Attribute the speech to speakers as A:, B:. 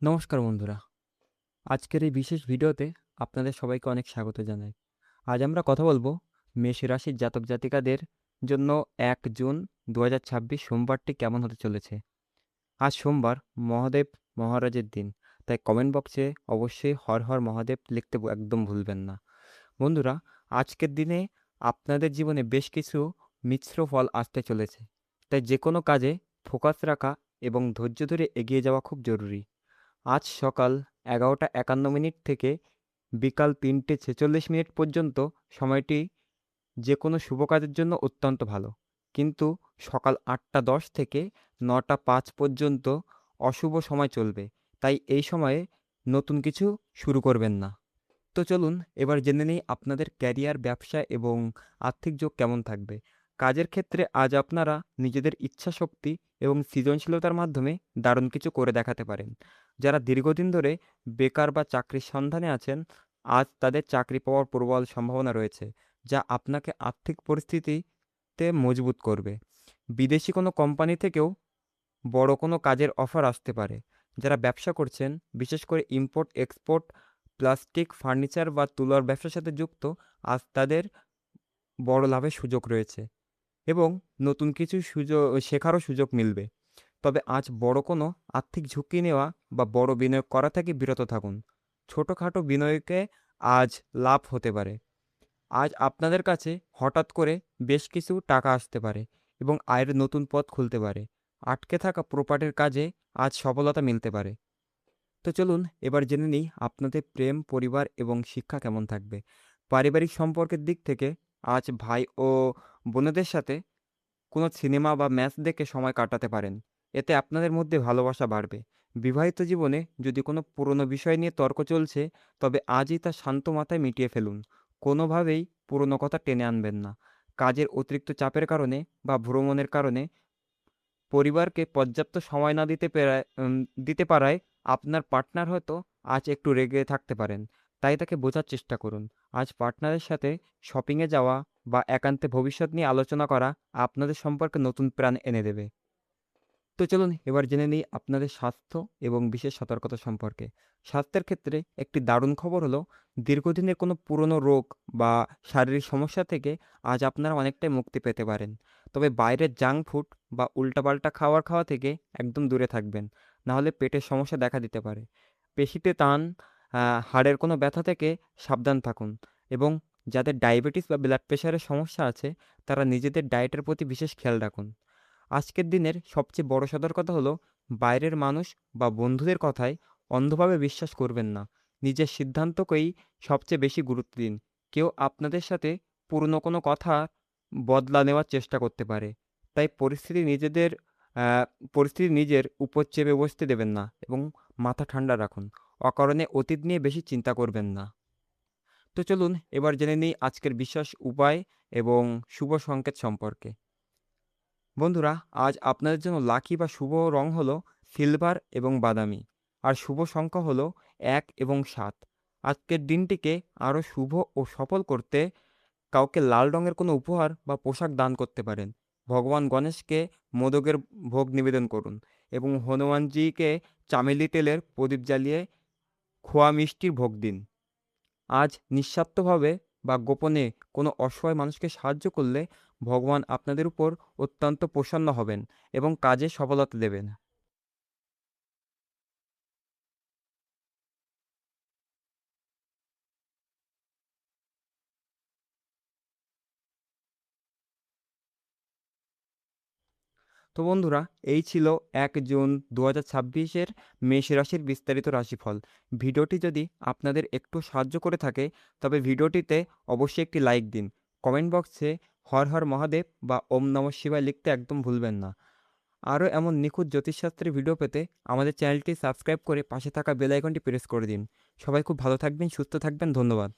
A: নমস্কার বন্ধুরা। আজকের এই বিশেষ ভিডিওতে আপনাদের সবাইকে অনেক স্বাগত জানাই। আজ আমরা কথা বলবো মেষ রাশির জাতক জাতিকাদের জন্য ১ জুন ২০২৬ সোমবারটি কেমন হতে চলেছে। আজ সোমবার, মহাদেব মহারাজের দিন। তাই কমেন্ট বক্সে অবশ্যই হর হর মহাদেব লিখতে একদম ভুলবেন না। বন্ধুরা, আজকের দিনে আপনাদের জীবনে বেশ কিছু মিশ্র ফল আসতে চলেছে। তাই যেকোনো কাজে ফোকাস রাখা এবং ধৈর্য ধরে এগিয়ে যাওয়া খুব জরুরি। আজ সকাল ১১টা ৫১ থেকে বিকাল ৩টে ৪৬ পর্যন্ত সময়টি যেকোনো শুভ কাজের জন্য অত্যন্ত ভালো। কিন্তু সকাল ৮টা ১০ থেকে ৯টা ৫ পর্যন্ত অশুভ সময় চলবে। তাই এই সময়ে নতুন কিছু শুরু করবেন না। তো চলুন এবার জেনে নিই আপনাদের ক্যারিয়ার, ব্যবসা এবং আর্থিক যোগ কেমন থাকবে। কাজের ক্ষেত্রে আজ আপনারা নিজেদের ইচ্ছাশক্তি এবং সৃজনশীলতার মাধ্যমে দারুণ কিছু করে দেখাতে পারেন। যারা দীর্ঘদিন ধরে বেকার বা চাকরির সন্ধানে আছেন, আজ তাদের চাকরি পাওয়ার প্রবল সম্ভাবনা রয়েছে, যা আপনাকে আর্থিক পরিস্থিতিতে মজবুত করবে। বিদেশি কোনো কোম্পানি থেকেও বড় কোনো কাজের অফার আসতে পারে। যারা ব্যবসা করছেন, বিশেষ করে ইম্পোর্ট, এক্সপোর্ট, প্লাস্টিক, ফার্নিচার বা তুলার ব্যবসার সাথে যুক্ত, আজ তাদের বড় লাভের সুযোগ রয়েছে এবং নতুন কিছু শেখারও সুযোগ মিলবে। তবে আজ বড় কোনো আর্থিক ঝুঁকি নেওয়া বা বড় বিনিয়োগ করা থেকে বিরত থাকুন। ছোটখাটো বিনিয়োগে আজ লাভ হতে পারে। আজ আপনাদের কাছে হঠাৎ করে বেশ কিছু টাকা আসতে পারে এবং আয়ের নতুন পথ খুলতে পারে। আটকে থাকা প্রপার্টির কাজে আজ সফলতা মিলতে পারে। তো চলুন এবার জেনে নিই আপনাদের প্রেম, পরিবার এবং শিক্ষা কেমন থাকবে। পারিবারিক সম্পর্কের দিক থেকে আজ ভাই ও বোনেদের সাথে কোনো সিনেমা বা ম্যাচ দেখে সময় কাটাতে পারেন। এতে আপনাদের মধ্যে ভালোবাসা বাড়বে। বিবাহিত জীবনে যদি কোনো পুরনো বিষয় নিয়ে তর্ক চলছে, তবে আজই তা শান্ত মাথায় মিটিয়ে ফেলুন। কোনোভাবেই পুরনো কথা টেনে আনবেন না। কাজের অতিরিক্ত চাপের কারণে বা ভ্রমণের কারণে পরিবারকে পর্যাপ্ত সময় না দিতে পারায় আপনার পার্টনার হয়তো আজ একটু রেগে থাকতে পারেন। তাই তাকে বোঝার চেষ্টা করুন। আজ পার্টনারের সাথে শপিংয়ে যাওয়া বা একান্তে ভবিষ্যৎ নিয়ে আলোচনা করা আপনাদের সম্পর্কে নতুন প্রাণ এনে দেবে। তো চলুন এবার জেনে নিই আপনাদের স্বাস্থ্য এবং বিশেষ সতর্কতা সম্পর্কে। স্বাস্থ্যের ক্ষেত্রে একটি দারুণ খবর হলো, দীর্ঘদিনের কোনো পুরনো রোগ বা শারীরিক সমস্যা থেকে আজ আপনারা অনেকটাই মুক্তি পেতে পারেন। তবে বাইরের জাঙ্ক ফুড বা উল্টাপাল্টা খাওয়া থেকে একদম দূরে থাকবেন। নাহলে পেটের সমস্যা দেখা দিতে পারে। পেশিতে টান, হাড়ের কোনো ব্যথা থেকে সাবধান থাকুন এবং যাদের ডায়াবেটিস বা ব্লাড প্রেশারের সমস্যা আছে, তারা নিজেদের ডায়েটের প্রতি বিশেষ খেয়াল রাখুন। আজকের দিনের সবচেয়ে বড় সতর্কতা হলো, বাইরের মানুষ বা বন্ধুদের কথায় অন্ধভাবে বিশ্বাস করবেন না। নিজের সিদ্ধান্তকেই সবচেয়ে বেশি গুরুত্ব দিন। কেউ আপনাদের সাথে পুরনো কোনো কথা বদলা নেওয়ার চেষ্টা করতে পারে। তাই পরিস্থিতি নিজের উপর চেপে বসতে দেবেন না এবং মাথা ঠান্ডা রাখুন। অকারণে অতীত নিয়ে বেশি চিন্তা করবেন না। তো চলুন এবার জেনে নিই আজকের বিশেষ উপায় এবং শুভ সংকেত সম্পর্কে। বন্ধুরা, আজ আপনাদের জন্য লাকি বা শুভ রং হলো সিলভার এবং বাদামি। আর শুভ সংখ্যা হলো ১ এবং ৭। আজকের দিনটিকে আরও শুভ ও সফল করতে কাউকে লাল রঙের কোনো উপহার বা পোশাক দান করতে পারেন। ভগবান গণেশকে মোদকের ভোগ নিবেদন করুন এবং হনুমানজিকে চামেলি তেলের প্রদীপ জ্বালিয়ে খোয়া মিষ্টির ভোগ দিন। আজ নিঃস্বার্থভাবে বা গোপনে কোনো অসহায় মানুষকে সাহায্য করলে ভগবান আপনাদের উপর অত্যন্ত প্রসন্ন হবেন এবং কাজে সফলতা দেবেন। তো বন্ধুরা, এই ছিল ১ জুন ২০২৬-এর মেষ রাশির বিস্তারিত রাশিফল। ভিডিওটি যদি আপনাদের একটু সাহায্য করে থাকে, তবে ভিডিওটিতে অবশ্যই একটি লাইক দিন। কমেন্ট বক্সে হর হর মহাদেব বা ওম নমঃ শিবায় লিখতে একদম ভুলবেন না। আরও এমন নিখুঁত জ্যোতিষশাস্ত্রের ভিডিও পেতে আমাদের চ্যানেলটি সাবস্ক্রাইব করে পাশে থাকা বেল আইকনটি প্রেস করে দিন। সবাই খুব ভালো থাকবেন, সুস্থ থাকবেন। ধন্যবাদ।